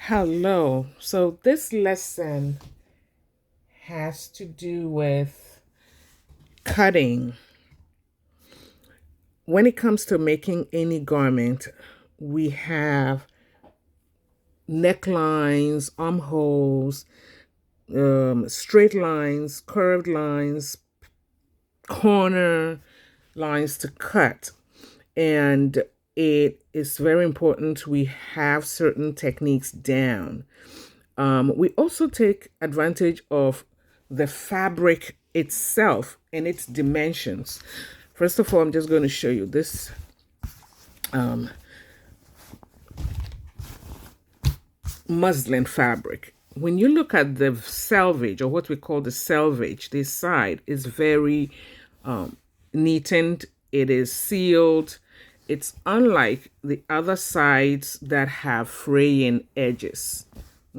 Hello. So this lesson has to do with cutting. When it comes to making any garment, we have necklines, armholes, straight lines, curved lines, corner lines to cut. And it is very important we have certain techniques down. We also take advantage of the fabric itself and its dimensions. First of all, I'm just going to show you this muslin fabric. When you look at the selvage, or what we call the selvage, this side is very neatened, it is sealed. It's unlike the other sides that have fraying edges.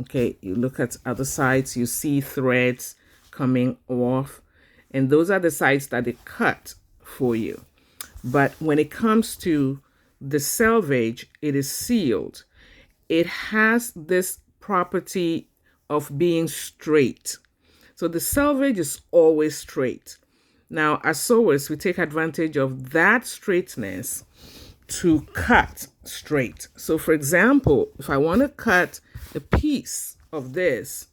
Okay, you look at other sides, you see threads coming off, and those are the sides that they cut for you. But when it comes to the selvage, it is sealed. It has this property of being straight. So the selvage is always straight. Now, as sewers, we take advantage of that straightness to cut straight. So, for example, if I want to cut a piece of this,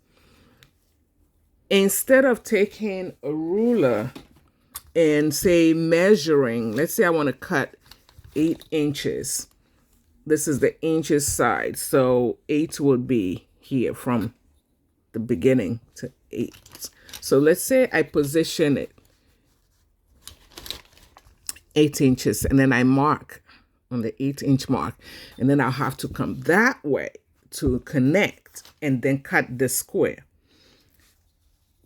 instead of taking a ruler and say measuring, let's say I want to cut 8 inches. This is the inches side. So 8 would be here from the beginning to 8. So let's say I position it 8 inches and then I mark on the 8-inch mark, and then I'll have to come that way to connect and then cut the square.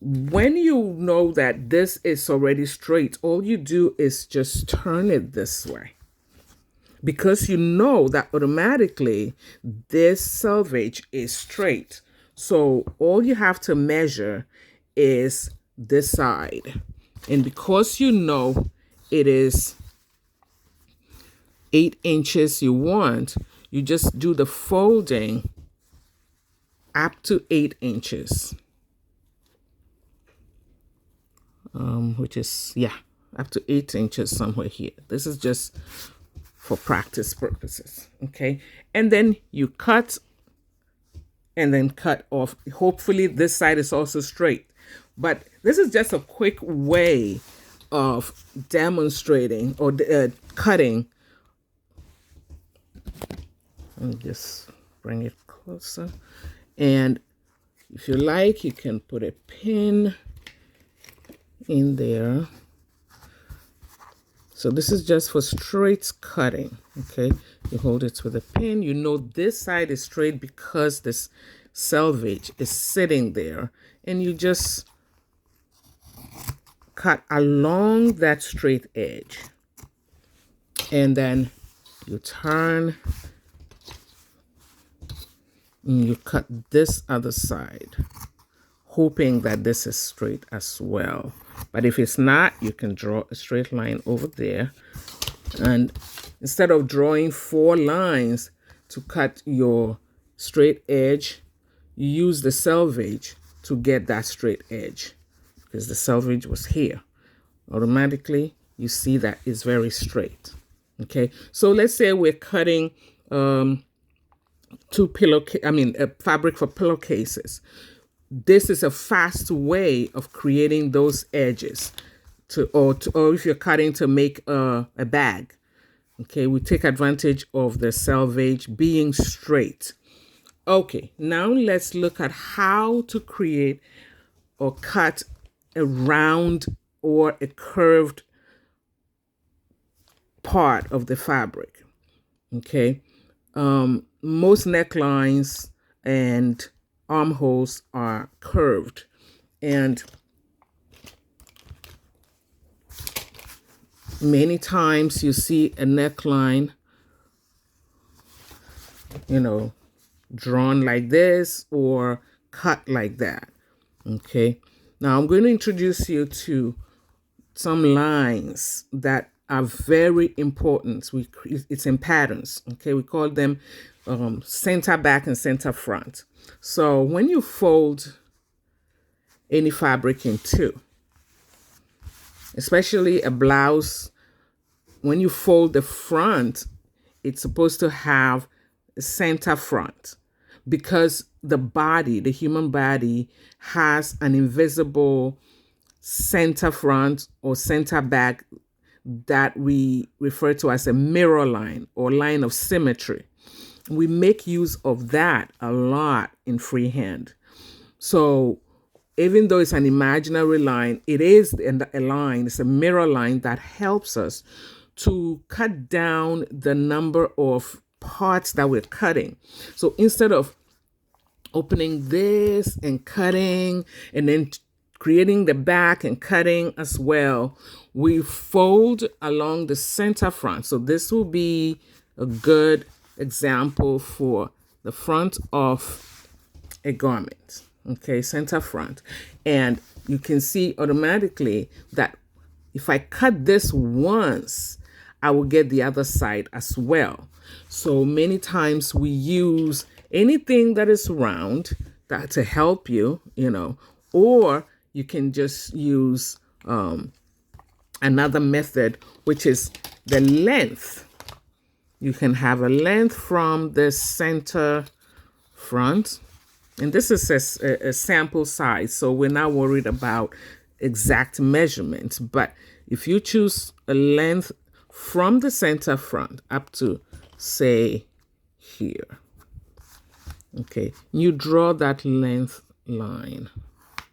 When you know that this is already straight, all you do is just turn it this way, because you know that automatically this selvage is straight. So all you have to measure is this side. And because you know it is 8 inches you want, you just do the folding up to 8 inches. Which is, yeah, up to 8 inches somewhere here. This is just for practice purposes, okay? And then you cut and then cut off. Hopefully this side is also straight. But this is just a quick way of demonstrating or cutting. Let me just bring it closer. And if you like, you can put a pin in there. So this is just for straight cutting, okay? You hold it with a pin. You know this side is straight because this selvage is sitting there. And you just cut along that straight edge. And then you turn and you cut this other side, hoping that this is straight as well. But if it's not, you can draw a straight line over there. And instead of drawing 4 lines to cut your straight edge, you use the selvage to get that straight edge, because the selvage was here. Automatically, you see that it's very straight. Okay, so let's say we're cutting fabric for pillowcases. This is a fast way of creating those edges or if you're cutting to make a bag. Okay, we take advantage of the selvage being straight. Okay, now let's look at how to create or cut a round or a curved part of the fabric. Okay, most necklines and armholes are curved, and many times you see a neckline, drawn like this or cut like that. Okay, now I'm going to introduce you to some lines that are very important. It's in patterns. Okay, we call them center back and center front. So when you fold any fabric in two, especially a blouse, when you fold the front, it's supposed to have a center front, because the human body has an invisible center front or center back that we refer to as a mirror line or line of symmetry. We make use of that a lot in freehand. So even though it's an imaginary line, it is a line, it's a mirror line that helps us to cut down the number of parts that we're cutting. So instead of opening this and cutting and then creating the back and cutting as well, we fold along the center front. So this will be a good example for the front of a garment. Okay, center front. And you can see automatically that if I cut this once, I will get the other side as well. So many times we use anything that is round that to help you, or you can just use another method, which is the length. You can have a length from the center front. And this is a sample size, so we're not worried about exact measurements. But if you choose a length from the center front up to, say, here, okay, you draw that length line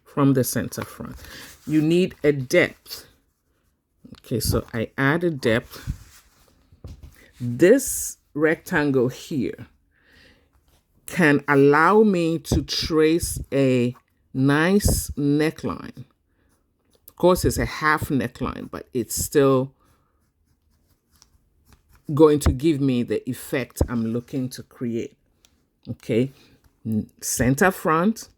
from the center front. You need a depth. Okay, so I add a depth. This rectangle here can allow me to trace a nice neckline. Of course, it's a half neckline, but it's still going to give me the effect I'm looking to create. Okay, center front.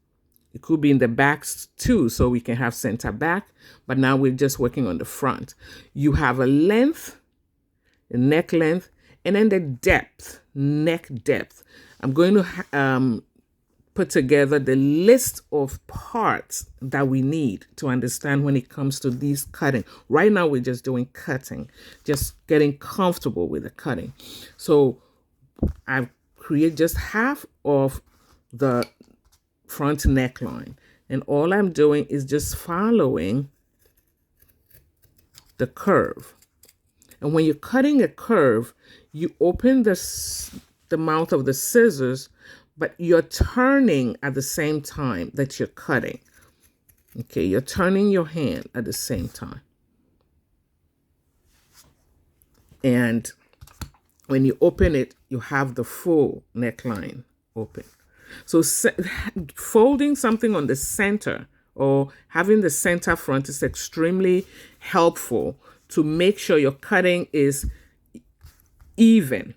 It could be in the backs too, so we can have center back, but now we're just working on the front. You have a length, a neck length, and then the depth, neck depth. I'm going to put together the list of parts that we need to understand when it comes to these cutting. Right now, we're just doing cutting, just getting comfortable with the cutting. So I've created just half of the front neckline, and all I'm doing is just following the curve. And when you're cutting a curve, you open the mouth of the scissors, but you're turning at the same time that you're cutting. Okay, you're turning your hand at the same time. And when you open it, you have the full neckline open. So folding something on the center or having the center front is extremely helpful to make sure your cutting is even.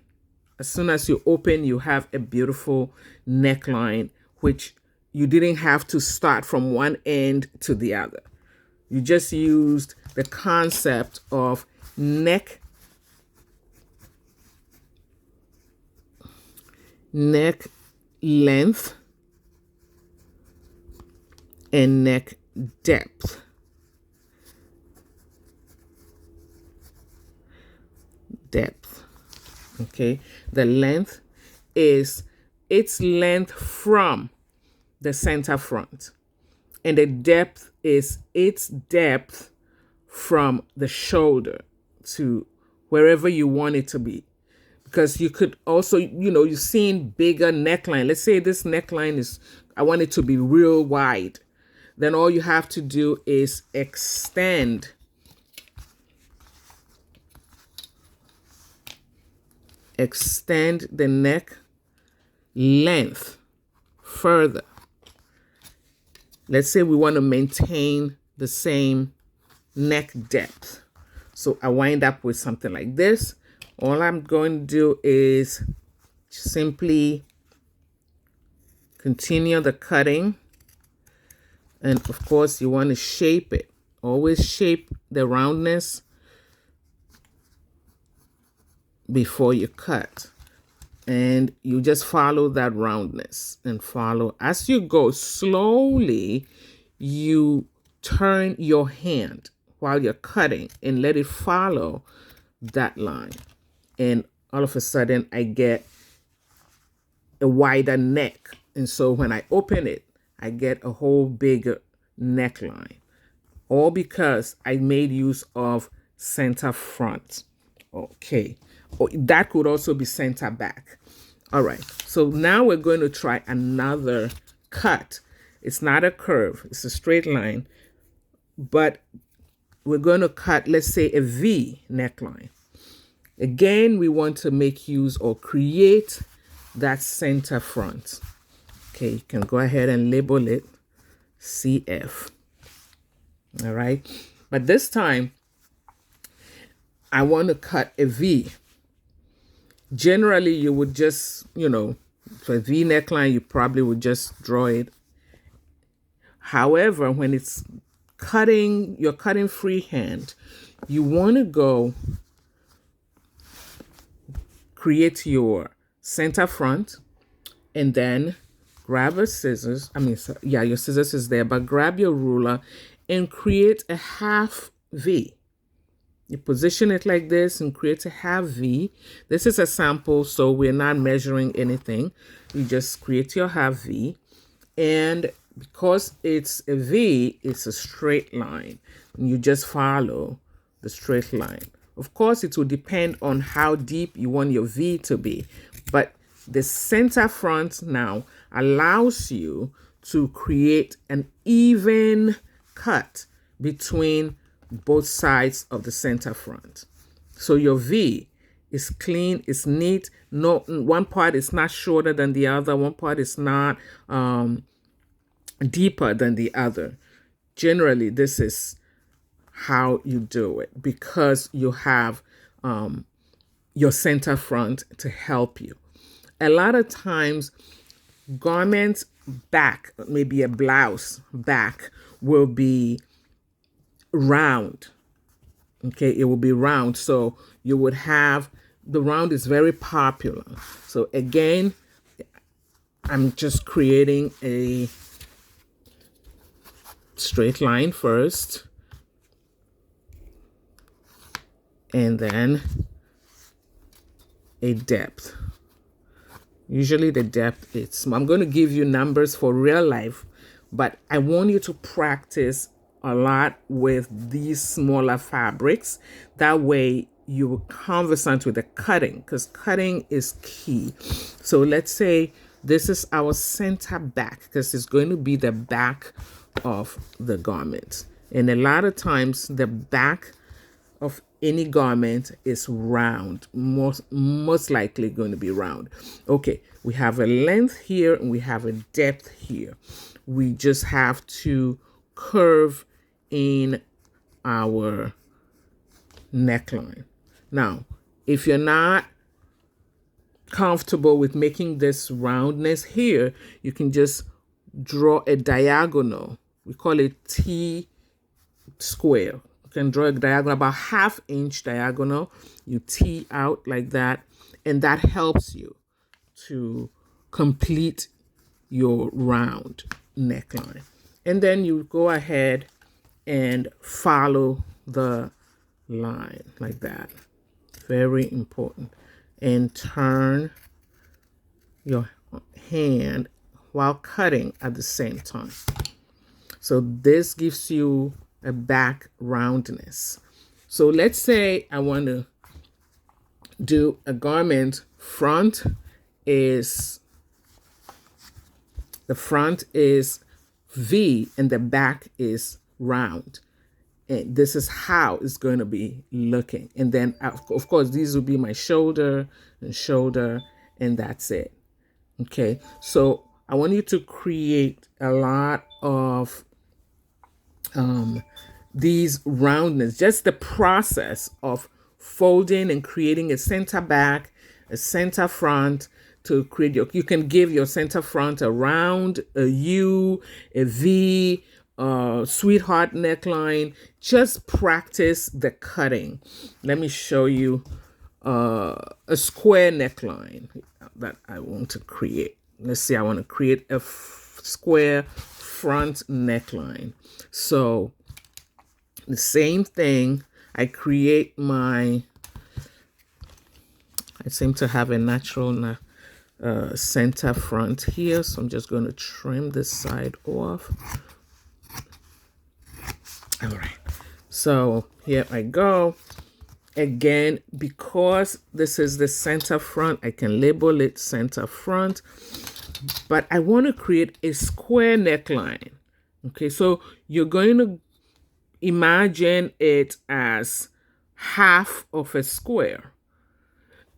As soon as you open, you have a beautiful neckline, which you didn't have to start from one end to the other. You just used the concept of neck length and neck depth. Okay, the length is its length from the center front, and the depth is its depth from the shoulder to wherever you want it to be. Because you could also, you've seen bigger neckline. Let's say this neckline I want it to be real wide. Then all you have to do is extend the neck length further. Let's say we want to maintain the same neck depth. So I wind up with something like this. All I'm going to do is simply continue the cutting. And of course, you want to shape it. Always shape the roundness before you cut. And you just follow that roundness and follow. As you go slowly, you turn your hand while you're cutting and let it follow that line. And all of a sudden, I get a wider neck. And so when I open it, I get a whole bigger neckline. All because I made use of center front. Okay. That could also be center back. All right. So now we're going to try another cut. It's not a curve. It's a straight line. But we're going to cut, let's say, a V neckline. Again, we want to make use or create that center front. Okay, you can go ahead and label it CF. All right. But this time, I want to cut a V. Generally, you would just, for a V neckline, you probably would just draw it. However, when it's cutting, you're cutting freehand, you want to go create your center front and then grab a scissors. Your scissors is there, but grab your ruler and create a half V. You position it like this and create a half V. This is a sample, so we're not measuring anything. You just create your half V. And because it's a V, it's a straight line. And you just follow the straight line. Of course, it will depend on how deep you want your V to be. But the center front now allows you to create an even cut between both sides of the center front. So your V is clean, it's neat. No, one part is not shorter than the other. One part is not deeper than the other. Generally, this is how you do it because you have your center front to help you. A lot of times, garments back, maybe a blouse back, will be round. Okay, it will be round. So you would have, the round is very popular. So again, I'm just creating a straight line first. And then a depth. Usually the depth is small. I'm going to give you numbers for real life, but I want you to practice a lot with these smaller fabrics. That way you're conversant with the cutting, because cutting is key. So let's say this is our center back, because it's going to be the back of the garment. And a lot of times the back of any garment is round, most likely going to be round. Okay, we have a length here and we have a depth here. We just have to curve in our neckline. Now, if you're not comfortable with making this roundness here, you can just draw a diagonal. We call it T square. You can draw a diagonal, about 1/2 inch diagonal. You tee out like that, and that helps you to complete your round neckline. And then you go ahead and follow the line like that. Very important. And turn your hand while cutting at the same time. So this gives you a back roundness. So let's say I want to do a garment. The front is V and the back is round. And this is how it's going to be looking. And then, of course, these will be my shoulder, and that's it. Okay, so I want you to create a lot of these roundness, just the process of folding and creating a center back, a center front to create you can give your center front a round, a U, a V, sweetheart neckline. Just practice the cutting. Let me show you a square neckline that I want to create. Let's say I want to create a square front neckline. So the same thing, I create my, I seem to have a natural center front here, so I'm just going to trim this side off. All right, so here I go. Again, because this is the center front, I can label it center front, but I want to create a square neckline. Okay, so you're going to imagine it as half of a square,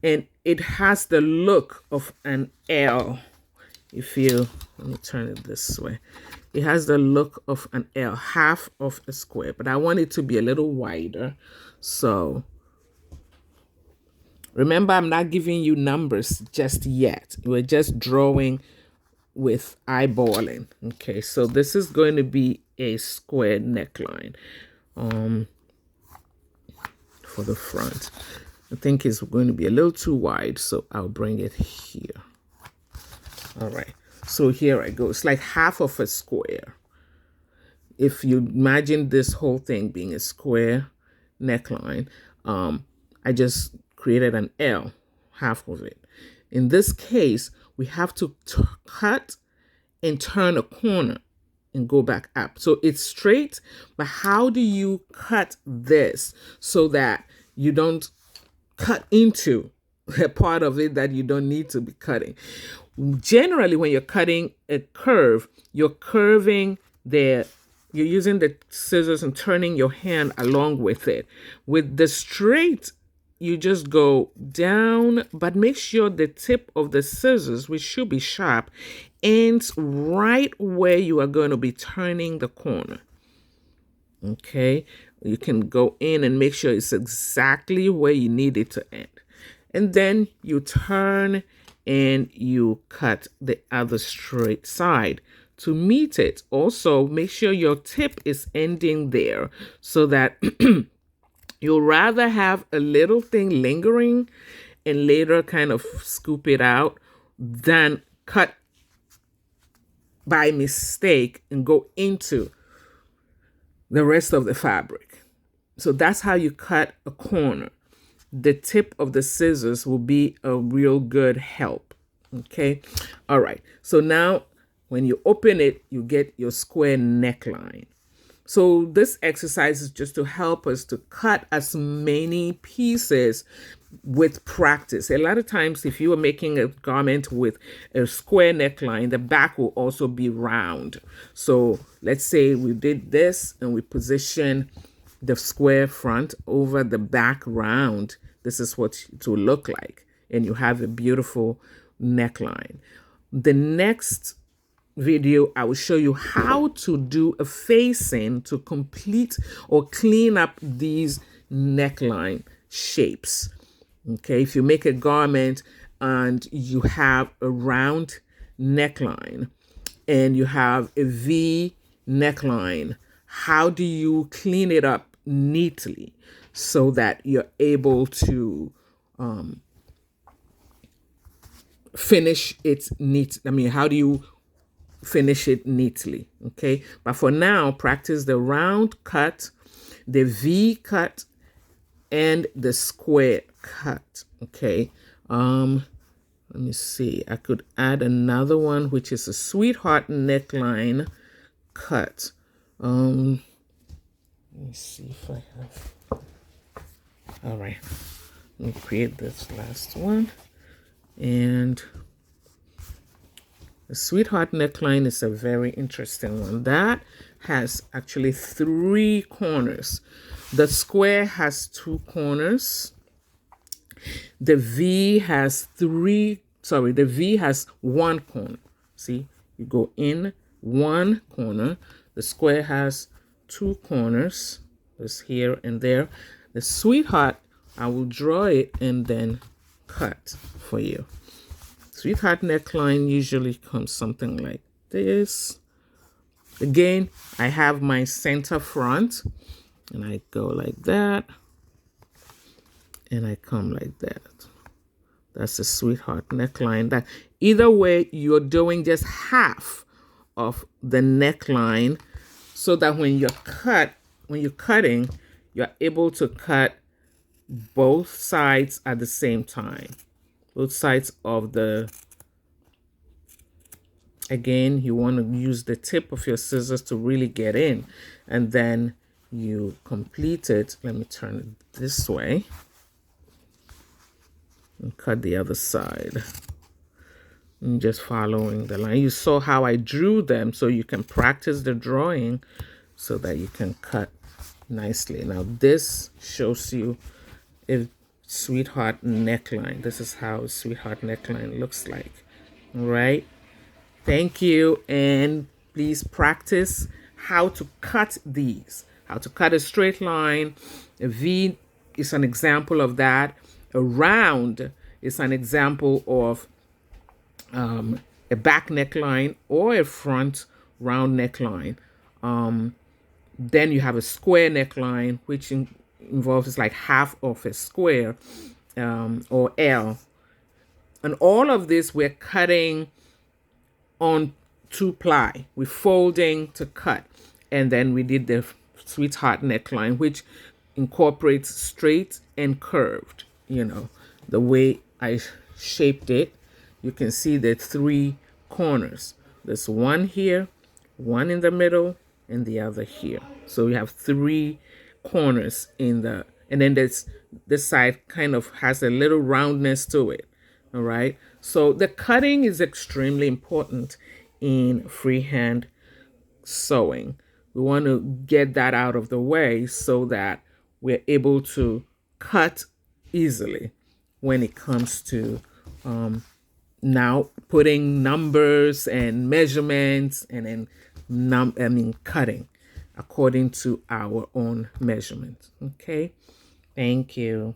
and it has the look of an L. If you, let me turn it this way, it has the look of an L, half of a square, but I want it to be a little wider. So remember, I'm not giving you numbers just yet. We're just drawing with eyeballing. Okay, so this is going to be a square neckline for the front. I think it's going to be a little too wide, so I'll bring it here. All right, so here I go. It's like half of a square. If you imagine this whole thing being a square neckline, I just created an L, half of it. In this case, we have to cut and turn a corner and go back up. So it's straight, but how do you cut this so that you don't cut into a part of it that you don't need to be cutting? Generally, when you're cutting a curve, you're curving you're using the scissors and turning your hand along with it. With the straight, you just go down, but make sure the tip of the scissors, which should be sharp, ends right where you are going to be turning the corner. Okay, you can go in and make sure it's exactly where you need it to end. And then you turn and you cut the other straight side to meet it. Also, make sure your tip is ending there so that you'll rather have a little thing lingering and later kind of scoop it out than cut by mistake and go into the rest of the fabric. So that's how you cut a corner. The tip of the scissors will be a real good help. Okay. All right. So now when you open it, you get your square neckline. So this exercise is just to help us to cut as many pieces with practice. A lot of times, if you are making a garment with a square neckline, the back will also be round. So let's say we did this and we position the square front over the back round. This is what it will look like. And you have a beautiful neckline. The next video, I will show you how to do a facing to complete or clean up these neckline shapes. Okay, if you make a garment and you have a round neckline and you have a V neckline, how do you clean it up neatly so that you're able to finish it neat? I mean, how do you finish it neatly? Okay, but for now, practice the round cut, the V cut, and the square cut. Okay, let me see, I could add another one, which is a sweetheart neckline cut. Let me see if I have. All right, let me create this last one. And the sweetheart neckline is a very interesting one. That has actually 3 corners. The square has 2 corners. The V has 1 corner. See, you go in 1 corner. The square has 2 corners. There's here and there. The sweetheart, I will draw it and then cut for you. Sweetheart neckline usually comes something like this. Again, I have my center front and I go like that. and I come like that. That's a sweetheart neckline. That either way, you're doing just half of the neckline, so that when you're cutting, you're able to cut both sides at the same time. Both sides of the, again, you want to use the tip of your scissors to really get in, and then you complete it. Let me turn it this way and cut the other side. And just following the line. You saw how I drew them, so you can practice the drawing so that you can cut nicely. Now this shows you a sweetheart neckline. This is how a sweetheart neckline looks like. All right. Thank you, and please practice how to cut these. How to cut a straight line. A V is an example of that. A round is an example of a back neckline or a front round neckline. Then you have a square neckline, which involves like half of a square, or L. And all of this we're cutting on 2-ply. We're folding to cut. And then we did the sweetheart neckline, which incorporates straight and curved, the way I shaped it. You can see the 3 corners. There's one here, one in the middle, and the other here. So we have 3 corners and then this side kind of has a little roundness to it. All right. So the cutting is extremely important in freehand sewing. We want to get that out of the way so that we're able to cut easily when it comes to now putting numbers and measurements and then cutting according to our own measurements. Okay, thank you.